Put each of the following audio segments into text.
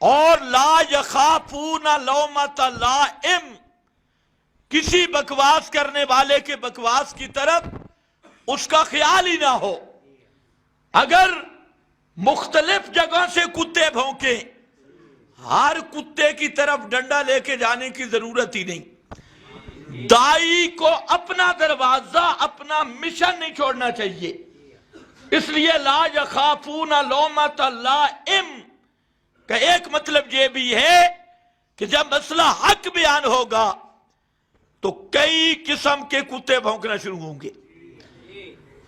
اور لا یخافون لومۃ لائم، کسی بکواس کرنے والے کے بکواس کی طرف اس کا خیال ہی نہ ہو۔ اگر مختلف جگہ سے کتے بھونکیں، ہر کتے کی طرف ڈنڈا لے کے جانے کی ضرورت ہی نہیں۔ دائی کو اپنا دروازہ، اپنا مشن نہیں چھوڑنا چاہیے۔ اس لیے لا یخافون لومۃ لائم کا ایک مطلب یہ بھی ہے کہ جب مسئلہ حق بیان ہوگا تو کئی قسم کے کتے بھونکنا شروع ہوں گے۔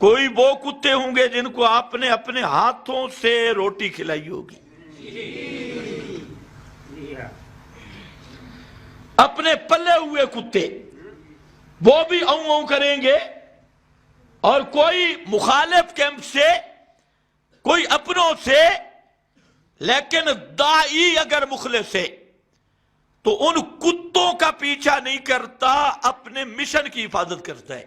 کوئی وہ کتے ہوں گے جن کو آپ نے اپنے ہاتھوں سے روٹی کھلائی ہوگی، اپنے پلے ہوئے کتے، وہ بھی اوں اوں کریں گے۔ اور کوئی مخالف کیمپ سے، کوئی اپنوں سے، لیکن دائی اگر مخلص ہے تو ان کتوں کا پیچھا نہیں کرتا، اپنے مشن کی حفاظت کرتا ہے۔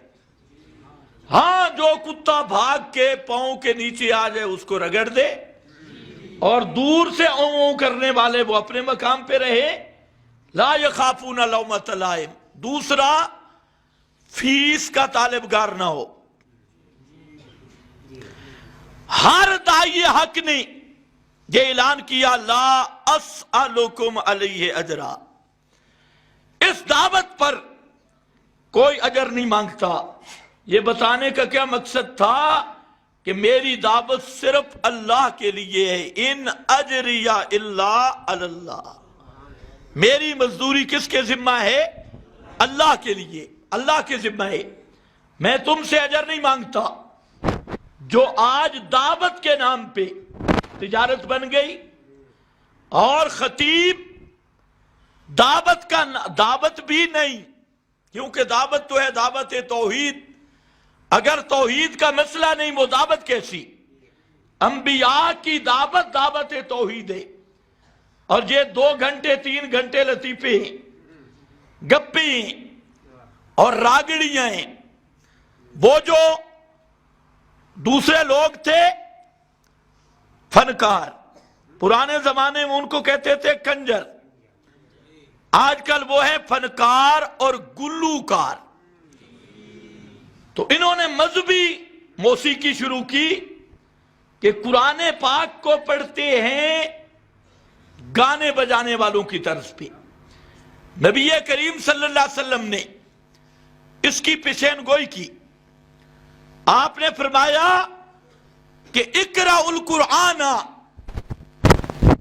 ہاں، جو کتا بھاگ کے پاؤں کے نیچے آ جائے اس کو رگڑ دے، اور دور سے اوں اوں کرنے والے وہ اپنے مقام پہ رہے۔ لا یخافون لومۃ لائم۔ دوسرا، فیس کا طالبگار نہ ہو۔ ہر داعی حق نے یہ اعلان کیا لا اسألکم علیہ اجرا، اس دعوت پر کوئی اجر نہیں مانگتا۔ یہ بتانے کا کیا مقصد تھا کہ میری دعوت صرف اللہ کے لیے ہے۔ ان اجریہ الا علی اللہ، میری مزدوری کس کے ذمہ ہے؟ اللہ کے لیے، اللہ کے ذمہ ہے۔ میں تم سے اجر نہیں مانگتا۔ جو آج دعوت کے نام پہ تجارت بن گئی، اور خطیب دعوت بھی نہیں، کیونکہ دعوت تو ہے دعوت توحید۔ اگر توحید کا مسئلہ نہیں، وہ دعوت کیسی؟ انبیاء کی دعوت دعوت توحید ہے۔ اور یہ 2 گھنٹے 3 گھنٹے لطیفے، گپیں اور راگڑیاں ہیں، وہ جو دوسرے لوگ تھے فنکار، پرانے زمانے میں ان کو کہتے تھے کنجر، آج کل وہ ہے فنکار اور گلوکار۔ تو انہوں نے مذہبی موسیقی شروع کی کہ قرآن پاک کو پڑھتے ہیں گانے بجانے والوں کی طرز پہ۔ نبی کریم صلی اللہ علیہ وسلم نے اس کی پیشین گوئی کی۔ آپ نے فرمایا کہ اقرأ القرآن،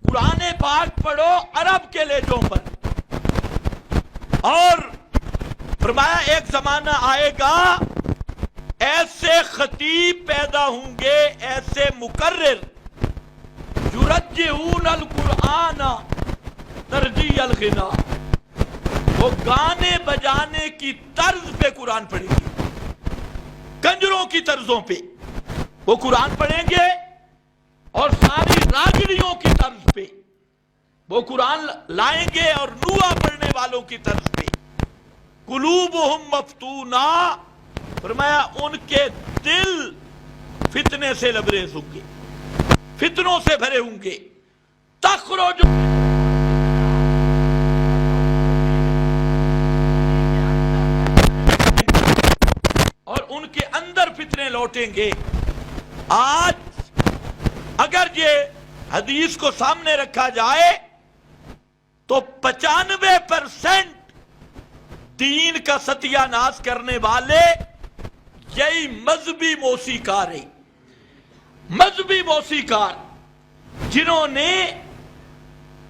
قرآن پاک پڑھو عرب کے لہجوں پر۔ اور فرمایا ایک زمانہ آئے گا ایسے خطیب پیدا ہوں گے، ایسے مقرر، یرجعون القرآن ترجیع الغنا، وہ گانے بجانے کی طرز پہ قرآن پڑھیں گے، کنجروں کی طرزوں پہ وہ قرآن پڑھیں گے، اور ساری راگڑیوں کی طرز پہ وہ قرآن لائیں گے، اور نوحہ پڑھنے والوں کی طرز پہ۔ قلوبہم مفتونہ، فرمایا ان کے دل فتنے سے لبریز ہوں گے، فتنوں سے بھرے ہوں گے۔ تخرج، اور ان کے اندر فتنے لوٹیں گے۔ آج اگر یہ حدیث کو سامنے رکھا جائے تو 95% دین کا ستیہ ناش کرنے والے یہی مذہبی موسیقار ہیں۔ مذہبی موسیقار جنہوں نے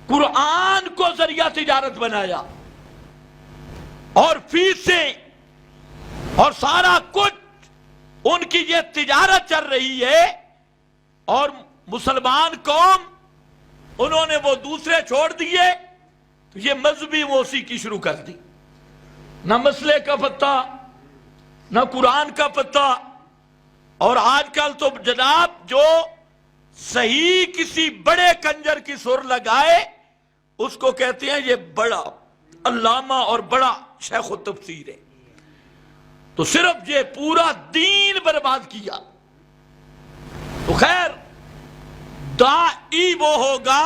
قرآن کو ذریعہ تجارت بنایا، اور فیسیں اور سارا کچھ ان کی یہ تجارت چل رہی ہے، اور مسلمان قوم انہوں نے وہ دوسرے چھوڑ دیے، تو یہ مذہبی موسیقی شروع کر دی۔ نہ مسئلے کا پتہ، نہ قرآن کا پتہ۔ اور آج کل تو جناب جو صحیح کسی بڑے کنجر کی سر لگائے اس کو کہتے ہیں یہ بڑا علامہ اور بڑا شیخ التفسیر ہے۔ تو صرف یہ پورا دین برباد کیا۔ تو خیر، داعی وہ ہوگا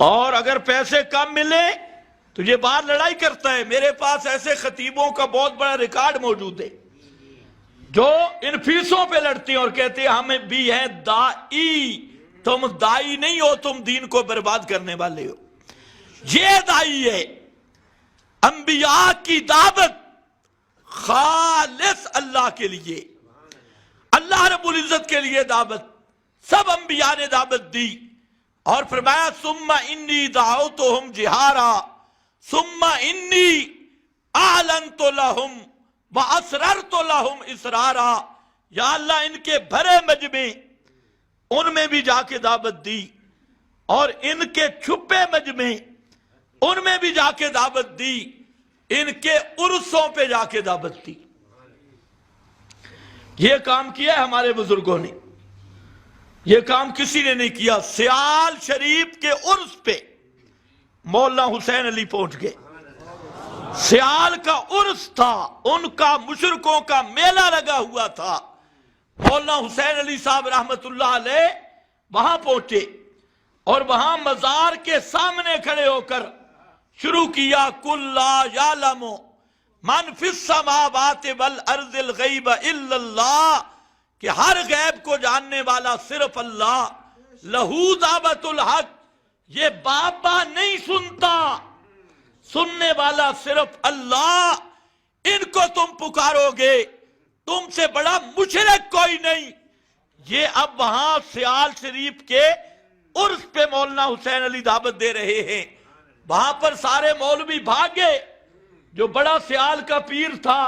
اور اگر پیسے کم ملے تو یہ بات لڑائی کرتا ہے. میرے پاس ایسے خطیبوں کا بہت بڑا ریکارڈ موجود ہے جو ان فیسوں پہ لڑتے ہیں اور کہتے ہیں ہمیں بھی ہیں دائی. تم دائی نہیں ہو, تم دین کو برباد کرنے والے ہو. یہ دائی ہے. انبیاء کی دعوت خالص اللہ کے لیے, اللہ رب العزت کے لیے دعوت. سب انبیاء نے دعوت دی اور فرمایا ثم انی دعوتہم جہارا ثم انی اعلنت لہم واسررت لہم اسرارا. یا اللہ ان کے بھرے مجمع ان میں بھی جا کے دعوت دی اور ان کے چھپے مجمع ان میں بھی جا کے دعوت دی, ان کے عرسوں پہ جا کے دعوت دی. یہ کام کیا ہے ہمارے بزرگوں نے, یہ کام کسی نے نہیں کیا. سیال شریف کے عرس پہ مولانا حسین علی پہنچ گئے. سیال کا عرس تھا, ان کا مشرکوں کا میلہ لگا ہوا تھا. مولانا حسین علی صاحب رحمت اللہ علیہ وہاں پہنچے اور وہاں مزار کے سامنے کھڑے ہو کر شروع کیا قل لا یعلم من فی السماوات والارض الغیب الا اللہ, کہ ہر غیب کو جاننے والا صرف اللہ. لہو دعوت الحق, یہ بابا نہیں سنتا, سننے والا صرف اللہ. ان کو تم پکارو گے, تم سے بڑا مشرک کوئی نہیں. یہ اب وہاں سیال شریف کے عرس پہ مولانا حسین علی دعوت دے رہے ہیں. وہاں پر سارے مولوی بھاگے. جو بڑا سیال کا پیر تھا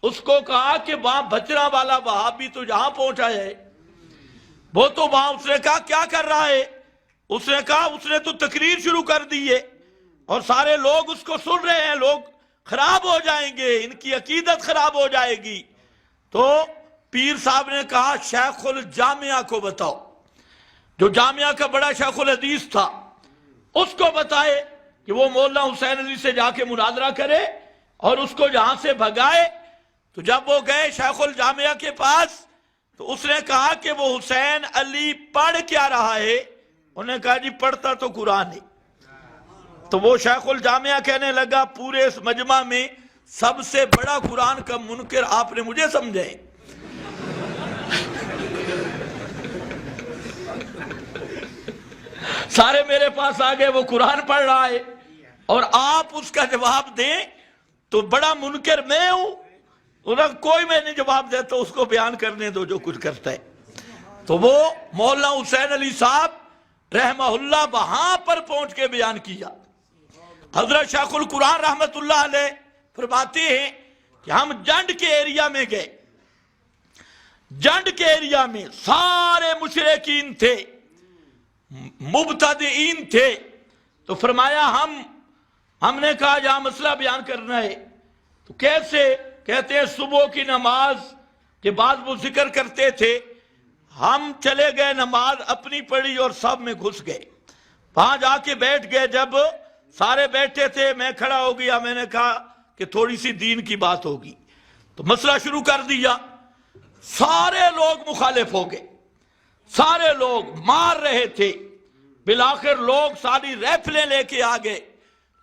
اس کو کہا کہ وہاں بچرا والا وہابی تو جہاں پہنچا ہے, وہ تو وہاں. اس نے کہا کیا کر رہا ہے؟ اس نے کہا اس نے تو تقریر شروع کر دی ہے اور سارے لوگ اس کو سن رہے ہیں, لوگ خراب ہو جائیں گے, ان کی عقیدت خراب ہو جائے گی. تو پیر صاحب نے کہا شیخ الجامعہ کو بتاؤ, جو جامعہ کا بڑا شیخ الحدیث تھا اس کو بتائے کہ وہ مولانا حسین علی سے جا کے مناظرہ کرے اور اس کو جہاں سے بھگائے. تو جب وہ گئے شیخ الجامعہ کے پاس تو اس نے کہا کہ وہ حسین علی پڑھ کیا رہا ہے؟ انہوں نے کہا جی پڑھتا تو قرآن ہے. تو وہ شیخ الجامعہ کہنے لگا پورے اس مجمع میں سب سے بڑا قرآن کا منکر آپ نے مجھے سمجھے. سارے میرے پاس آگئے, وہ قرآن پڑھ رہا ہے اور آپ اس کا جواب دیں تو بڑا منکر میں ہوں. انہیں کوئی میں نہیں جواب دیتا, اس کو بیان کرنے دو جو کچھ کرتا ہے. تو وہ مولانا حسین علی صاحب رحمہ اللہ وہاں پر پہنچ کے بیان کیا. حضرت شیخ القرآن رحمت اللہ علیہ فرماتے ہیں کہ ہم جنڈ کے ایریا میں گئے. جنڈ کے ایریا میں سارے مشرکین تھے, مبتدئین تھے. تو فرمایا ہم نے کہا جہاں مسئلہ بیان کرنا ہے. تو کیسے؟ کہتے ہیں صبح کی نماز کے بعد وہ ذکر کرتے تھے. ہم چلے گئے, نماز اپنی پڑھی اور سب میں گھس گئے. وہاں جا کے بیٹھ گئے. جب سارے بیٹھے تھے میں کھڑا ہو گیا, میں نے کہا کہ تھوڑی سی دین کی بات ہوگی. تو مسئلہ شروع کر دیا. سارے لوگ مخالف ہو گئے, سارے لوگ مار رہے تھے. بالآخر لوگ ساری ریفلیں لے کے آ گئے.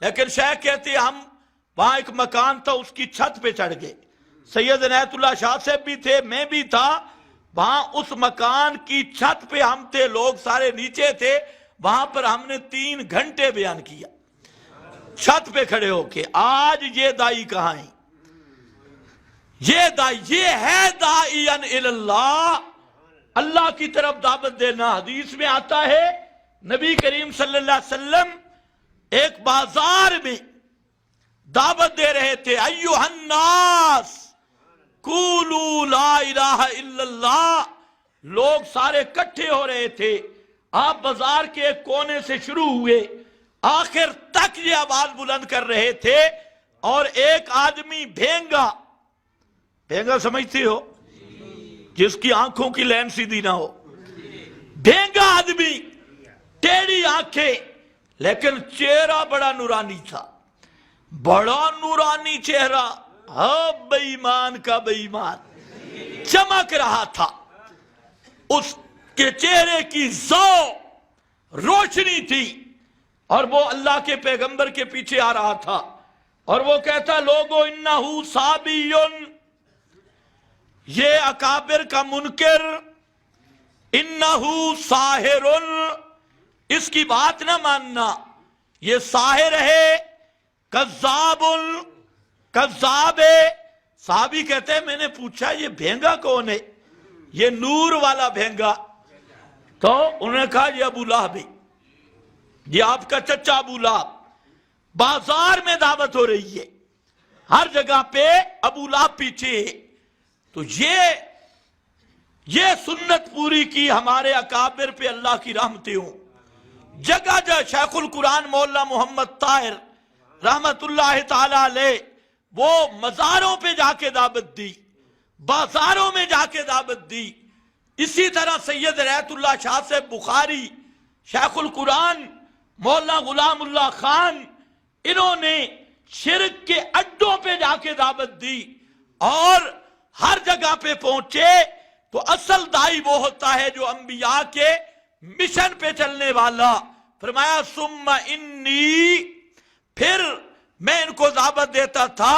لیکن شیخ کہتے ہم وہاں ایک مکان تھا, اس کی چھت پہ چڑھ گئے. سید عنایت اللہ شاہ صاحب بھی تھے, میں بھی تھا. وہاں اس مکان کی چھت پہ ہم تھے, لوگ سارے نیچے تھے. وہاں پر ہم نے 3 گھنٹے بیان کیا چھت پہ کھڑے ہو کے. آج یہ دائی کہاں ہیں؟ یہ دائی, یہ ہے داعین اللہ, اللہ کی طرف دعوت دینا. حدیث میں آتا ہے نبی کریم صلی اللہ علیہ وسلم ایک بازار میں دعوت دے رہے تھے. ایھا الناس قولوا لا الہ الا اللہ. لوگ سارے کٹھے ہو رہے تھے. آپ بازار کے ایک کونے سے شروع ہوئے, آخر تک یہ آواز بلند کر رہے تھے. اور ایک آدمی بھینگا سمجھتے ہو, جس کی آنکھوں کی لین سیدھی نہ ہو, بھینگا آدمی, ٹیڑھی آنکھیں, لیکن چہرہ بڑا نورانی تھا, بڑا نورانی چہرہ. ہاں بے ایمان کا بے ایمان چمک رہا تھا. اس کے چہرے کی ضوء روشنی تھی. اور وہ اللہ کے پیغمبر کے پیچھے آ رہا تھا اور وہ کہتا لوگو انہو صابیون، یہ اکابر کا منکر، انہو ساحرن، اس کی بات نہ ماننا، یہ ساحر ہے، کذاب کذاب ہے۔ صحابی کہتے ہیں میں نے پوچھا یہ بھینگا کون ہے، یہ نور والا بھینگا؟ تو انہوں نے کہا یہ ابو لہب ہے، یہ آپ کا چچا ابو لہب۔ بازار میں دعوت ہو رہی ہے، ہر جگہ پہ ابو لہب پیچھے ہے۔ تو یہ سنت پوری کی ہمارے اکابر پہ اللہ کی رحمتیں ہوں۔ جگہ جگہ شیخ القرآن مولانا محمد طاہر رحمت اللہ تعالی علیہ وہ مزاروں پہ جا کے دعوت دی، بازاروں میں جا کے دعوت دی۔ اسی طرح سید رحمت اللہ شاہ سے بخاری، شیخ القرآن مولانا غلام اللہ خان، انہوں نے شرک کے اڈوں پہ جا کے دعوت دی اور ہر جگہ پہ پہنچے۔ تو اصل دائی وہ ہوتا ہے جو انبیاء کے مشن پہ چلنے والا۔ فرمایا ثم انی، پھر میں ان کو دعوت دیتا تھا،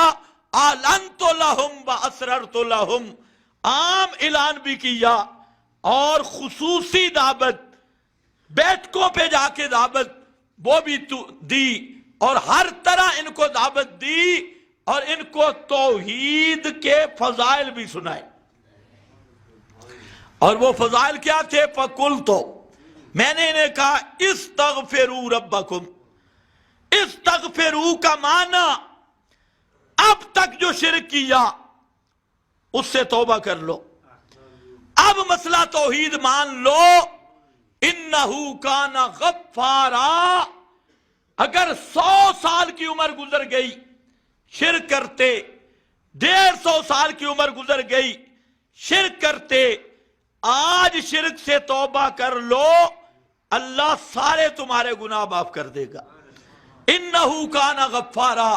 اعلنت لہم واسررت لہم، عام اعلان بھی کیا اور خصوصی دعوت، بیٹھکوں پہ جا کے دعوت وہ بھی دی، اور ہر طرح ان کو دعوت دی اور ان کو توحید کے فضائل بھی سنائے۔ اور وہ فضائل کیا تھے؟ فَقُلْتُ، میں نے انہیں کہا استغفروا ربکم۔ استغفروا کا معنی اب تک جو شرک کیا اس سے توبہ کر لو، اب مسئلہ توحید مان لو۔ انہو کان غفارا، اگر 100 سال کی عمر گزر گئی شرک کرتے، 150 سال کی عمر گزر گئی شرک کرتے، آج شرک سے توبہ کر لو، اللہ سارے تمہارے گناہ معاف کر دے گا۔ انہو کان غفارا،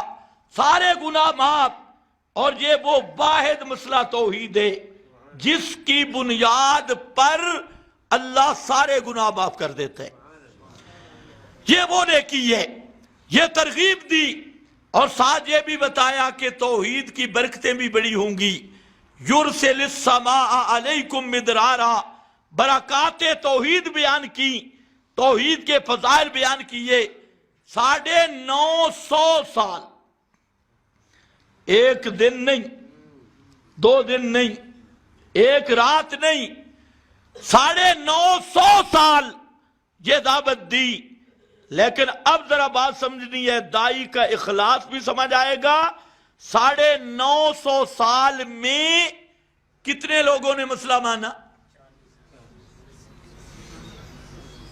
سارے گناہ معاف۔ اور یہ وہ واحد مسئلہ توحید ہے جس کی بنیاد پر اللہ سارے گناہ معاف کر دیتے ہیں۔ یہ وہ نیکی ہے، یہ ترغیب دی، اور ساتھ یہ بھی بتایا کہ توحید کی برکتیں بھی بڑی ہوں گی۔ یرسل السماء علیکم مدرارا، برکات توحید بیان کی، توحید کے فضائل بیان کیے۔ 950 سال، ایک دن نہیں، 2 دن نہیں، ایک رات نہیں، 950 سال یہ دعوت دی۔ لیکن اب ذرا بات سمجھنی ہے، دائی کا اخلاص بھی سمجھ آئے گا۔ 950 سال میں کتنے لوگوں نے مسئلہ مانا؟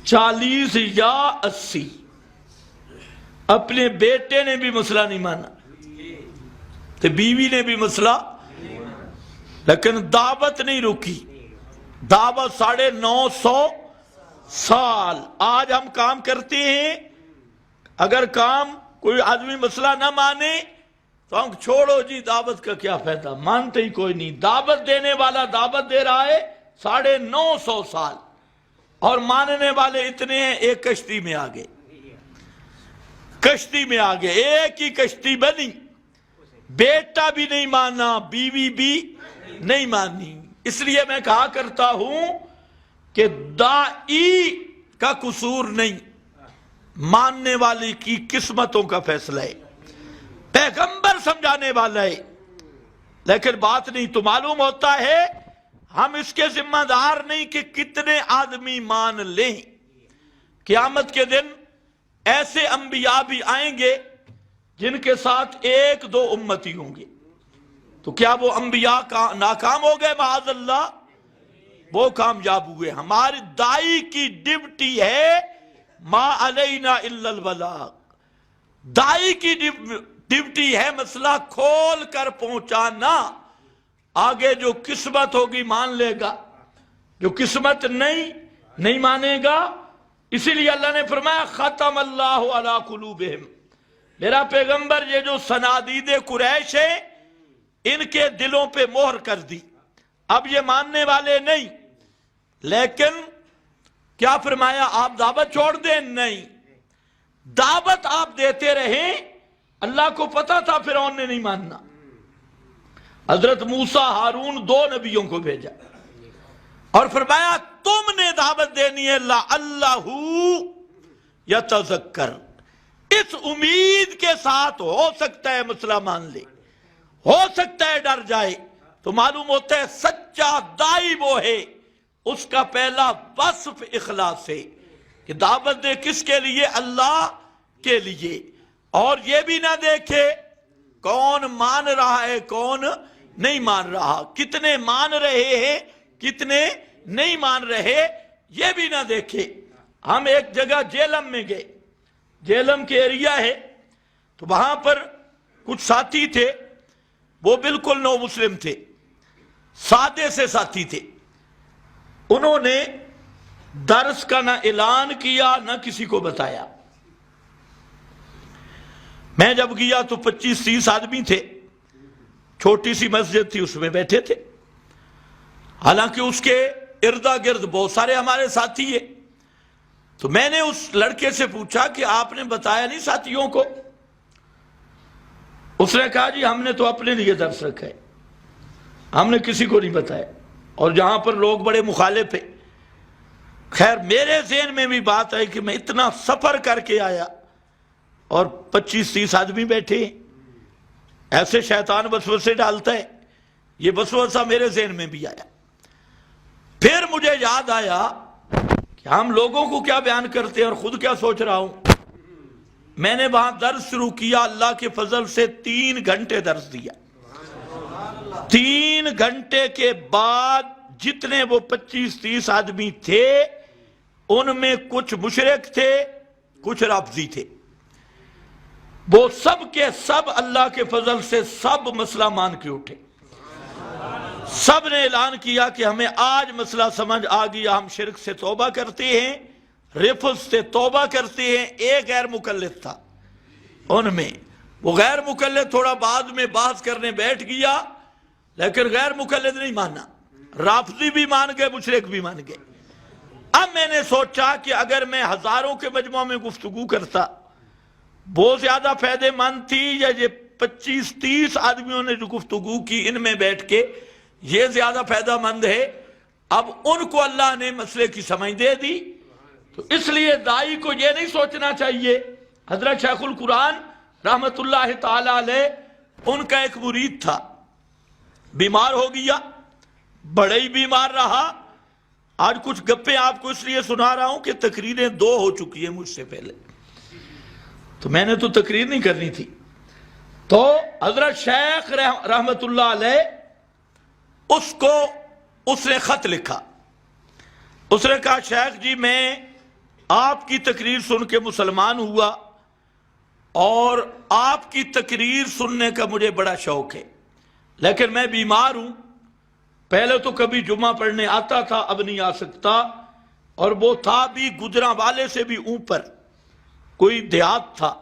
40 یا 80۔ اپنے بیٹے نے بھی مسئلہ نہیں مانا تو بیوی نے بھی مسئلہ، لیکن دعوت نہیں رکی، دعوت 950 سال۔ آج ہم کام کرتے ہیں، اگر کام کوئی آدمی مسئلہ نہ مانے تو ہم چھوڑو جی، دعوت کا کیا فائدہ، مانتے ہی کوئی نہیں۔ دعوت دینے والا دعوت دے رہا ہے 950 سال، اور ماننے والے اتنے ہیں، ایک کشتی میں آگے، کشتی میں آگے، ایک ہی کشتی بنی، بیٹا بھی نہیں مانا، بیوی بھی نہیں مانی۔ اس لیے میں کہا کرتا ہوں کہ دائی کا قصور نہیں، ماننے والی کی قسمتوں کا فیصلہ ہے۔ پیغمبر سمجھانے والا ہے، لیکن بات نہیں تو معلوم ہوتا ہے ہم اس کے ذمہ دار نہیں کہ کتنے آدمی مان لیں۔ قیامت کے دن ایسے انبیاء بھی آئیں گے جن کے ساتھ 1-2 امتی ہوں گے، تو کیا وہ انبیاء ناکام ہو گئے؟ معاذ اللہ، وہ کامیاب ہوئے۔ ہماری دائی کی ڈیوٹی ہے ما علینا الا البلاغ، دائی کی ڈیوٹی ہے مسئلہ کھول کر پہنچانا۔ آگے جو قسمت ہوگی مان لے گا، جو قسمت نہیں مانے گا۔ اسی لیے اللہ نے فرمایا ختم اللہ علی قلوبہم، میرا پیغمبر یہ جو صنادید قریش ہیں ان کے دلوں پہ مہر کر دی، اب یہ ماننے والے نہیں۔ لیکن کیا فرمایا؟ آپ دعوت چھوڑ دیں؟ نہیں، دعوت آپ دیتے رہیں. اللہ کو پتا تھا فرعون نے نہیں ماننا. حضرت موسیٰ ہارون 2 نبیوں کو بھیجا اور فرمایا تم نے دعوت دینی ہے لعلہ یتذکر، اس امید کے ساتھ ہو سکتا ہے مسئلہ مان لے، ہو سکتا ہے ڈر جائے. تو معلوم ہوتا ہے سچا دائی وہ ہے اس کا پہلا وصف اخلاص ہے کہ دعوت دے کس کے لیے؟ اللہ کے لیے. اور یہ بھی نہ دیکھے کون مان رہا ہے کون نہیں مان رہا، کتنے مان رہے ہیں کتنے نہیں مان رہے، یہ بھی نہ دیکھے. ہم ایک جگہ جیلم میں گئے، جیلم کے ایریا ہے، تو وہاں پر کچھ ساتھی تھے، وہ بالکل نو مسلم تھے، سادے سے ساتھی تھے. انہوں نے درس کا نہ اعلان کیا نہ کسی کو بتایا. میں جب گیا تو 25-30 آدمی تھے، چھوٹی سی مسجد تھی، اس میں بیٹھے تھے. حالانکہ اس کے اردا گرد بہت سارے ہمارے ساتھی ہیں. تو میں نے اس لڑکے سے پوچھا کہ آپ نے بتایا نہیں ساتھیوں کو؟ اس نے کہا جی ہم نے تو اپنے لیے درس رکھا ہے، ہم نے کسی کو نہیں بتایا. اور جہاں پر لوگ بڑے مخالف ہیں. خیر میرے ذہن میں بھی بات ہے کہ میں اتنا سفر کر کے آیا اور 25-30 آدمی بیٹھے ہیں، ایسے شیطان وسوسے ڈالتا ہے. یہ وسوسہ میرے ذہن میں بھی آیا. پھر مجھے یاد آیا کہ ہم لوگوں کو کیا بیان کرتے ہیں اور خود کیا سوچ رہا ہوں. میں نے وہاں درس شروع کیا، اللہ کے فضل سے 3 گھنٹے درس دیا. 3 گھنٹے کے بعد جتنے وہ 25-30 آدمی تھے ان میں کچھ مشرک تھے کچھ رافضی تھے. وہ سب کے سب اللہ کے فضل سے سب مسئلہ مان کے اٹھے. سب نے اعلان کیا کہ ہمیں آج مسئلہ سمجھ آ گیا، ہم شرک سے توبہ کرتے ہیں، رفض سے توبہ کرتے ہیں. ایک غیر مقلد تھا ان میں، وہ غیر مقلد تھوڑا بعد میں بحث کرنے بیٹھ گیا، لیکن غیر مقلد نہیں مانا. رافضی بھی مان گئے، مشرک بھی مان گئے. اب میں نے سوچا کہ اگر میں ہزاروں کے مجمع میں گفتگو کرتا وہ زیادہ فائدہ مند تھی یا یہ 25-30 آدمیوں نے جو گفتگو کی ان میں بیٹھ کے یہ زیادہ فائدہ مند ہے. اب ان کو اللہ نے مسئلے کی سمجھ دے دی. تو اس لیے دائی کو یہ نہیں سوچنا چاہیے. حضرت شیخ القرآن رحمت اللہ تعالی علیہ، ان کا ایک مرید تھا، بیمار ہو گیا، بڑے ہی بیمار رہا. آج کچھ گپیں آپ کو اس لیے سنا رہا ہوں کہ تقریریں 2 ہو چکی ہیں مجھ سے پہلے، تو میں نے تو تقریر نہیں کرنی تھی. تو حضرت شیخ رحمت اللہ علیہ اس نے خط لکھا. اس نے کہا شیخ جی میں آپ کی تقریر سن کے مسلمان ہوا اور آپ کی تقریر سننے کا مجھے بڑا شوق ہے، لیکن میں بیمار ہوں. پہلے تو کبھی جمعہ پڑھنے آتا تھا، اب نہیں آ سکتا. اور وہ تھا بھی گجراں والے سے بھی اوپر، کوئی دیہات تھا.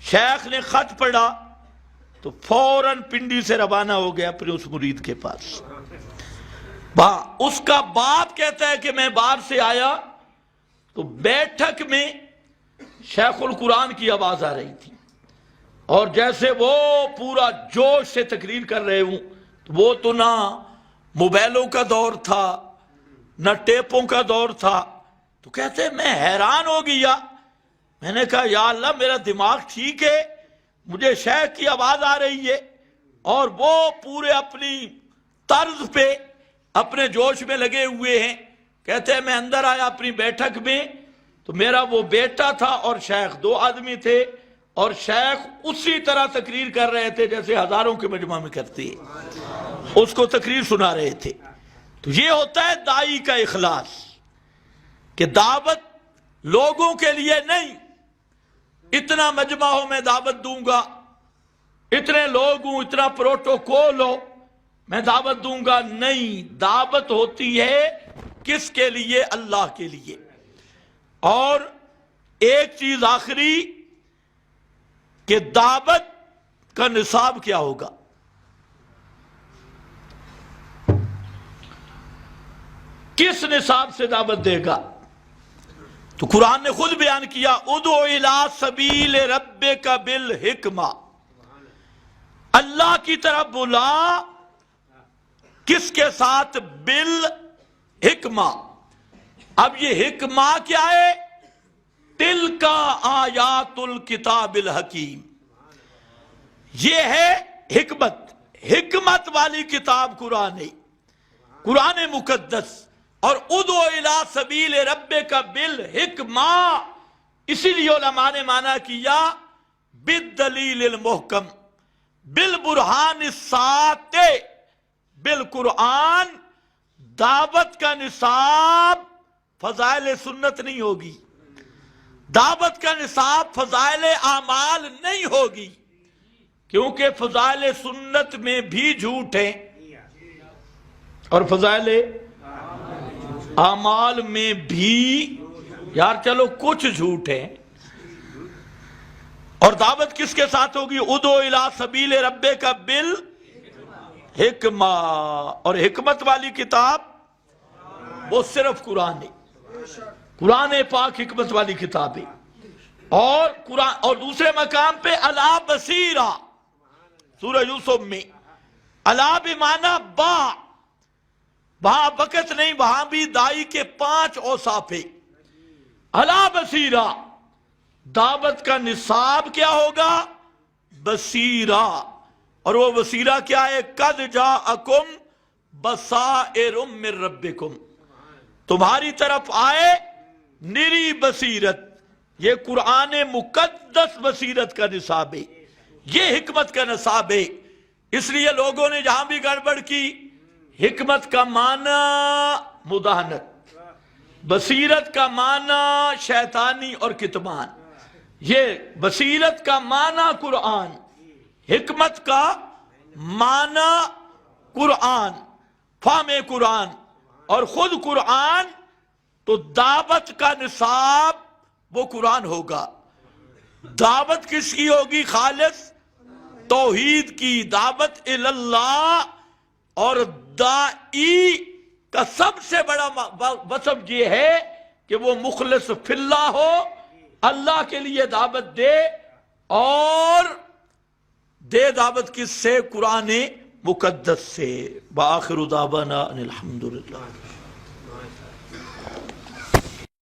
شیخ نے خط پڑھا تو فوراً پنڈی سے روانہ ہو گیا اپنے اس مرید کے پاس. اس کا باپ کہتا ہے کہ میں باہر سے آیا تو بیٹھک میں شیخ القرآن کی آواز آ رہی تھی، اور جیسے وہ پورا جوش سے تقریر کر رہے ہوں. وہ تو نہ موبائلوں کا دور تھا نہ ٹیپوں کا دور تھا. تو کہتے ہیں میں حیران ہو گیا. میں نے کہا یا اللہ میرا دماغ ٹھیک ہے، مجھے شیخ کی آواز آ رہی ہے اور وہ پورے اپنی طرز پہ اپنے جوش میں لگے ہوئے ہیں. کہتے ہیں میں اندر آیا اپنی بیٹھک میں تو میرا وہ بیٹا تھا اور شیخ 2 آدمی تھے، اور شیخ اسی طرح تقریر کر رہے تھے جیسے ہزاروں کے مجمع میں کرتے ہیں، اس کو تقریر سنا رہے تھے. تو یہ ہوتا ہے دائی کا اخلاص کہ دعوت لوگوں کے لیے نہیں، اتنا مجمع ہو میں دعوت دوں گا، اتنے لوگ ہوں، اتنا پروٹوکول ہو میں دعوت دوں گا، نہیں. دعوت ہوتی ہے کس کے لیے؟ اللہ کے لیے. اور ایک چیز آخری کہ دعوت کا نصاب کیا ہوگا. کس نصاب سے دعوت دے گا؟ تو قرآن نے خود بیان کیا ادعو الی سبیل ربک بالحکمہ، اللہ کی طرف بلا کس کے ساتھ؟ بالحکمہ۔ اب یہ حکمہ کیا ہے؟ تلک آیات الکتاب الحکیم، یہ ہے حکمت، حکمت والی کتاب قرآن، قرآن مقدس۔ اور ادعو الی سبیل ربک بالحکمہ، اسی لیے علماء نے معنی کیا بالدلیل المحکم، بالبرہان الساطع، بالقرآن۔ دعوت کا نصاب فضائل سنت نہیں ہوگی، دعوت کا نصاب فضائل اعمال نہیں ہوگی، کیونکہ فضائل سنت میں بھی جھوٹ ہے اور فضائل اعمال میں بھی یار چلو کچھ جھوٹ ہے۔ اور دعوت کس کے ساتھ ہوگی؟ ادعو الی سبیل ربک بالحکمہ، اور حکمت والی کتاب وہ صرف قرآن ہے، قرآن پاک حکمت والی کتاب ہے۔ اور قرآن، اور دوسرے مقام پہ علی بصیرہ، سورہ یوسف میں علی بمعنی با، وہاں وقت نہیں، وہاں بھی دائی کے 5 اوصاف ہے۔ علی بصیرہ، دعوت کا نصاب کیا ہوگا؟ بصیرہ، اور وہ بصیرہ کیا ہے؟ قد جاءکم بصائر من ربکم، تمہاری طرف آئے نری بصیرت۔ یہ قرآن مقدس بصیرت کا نصاب ہے، یہ حکمت کا نصاب ہے۔ اس لیے لوگوں نے جہاں بھی گڑبڑ کی، حکمت کا معنی مداہنت، بصیرت کا معنی شیطانی اور کتمان، یہ بصیرت کا معنی قرآن، حکمت کا معنی قرآن، فہم قرآن اور خود قرآن۔ تو دعوت کا نصاب وہ قرآن ہوگا۔ دعوت کس کی ہوگی؟ خالص توحید کی، دعوت اللہ۔ اور دائی کا سب سے بڑا وصف یہ ہے کہ وہ مخلص فی اللہ ہو، اللہ کے لیے دعوت دے، اور دے دعوت کس سے؟ قرآن مقدس سے۔ وآخر دعوانا ان الحمدللہ۔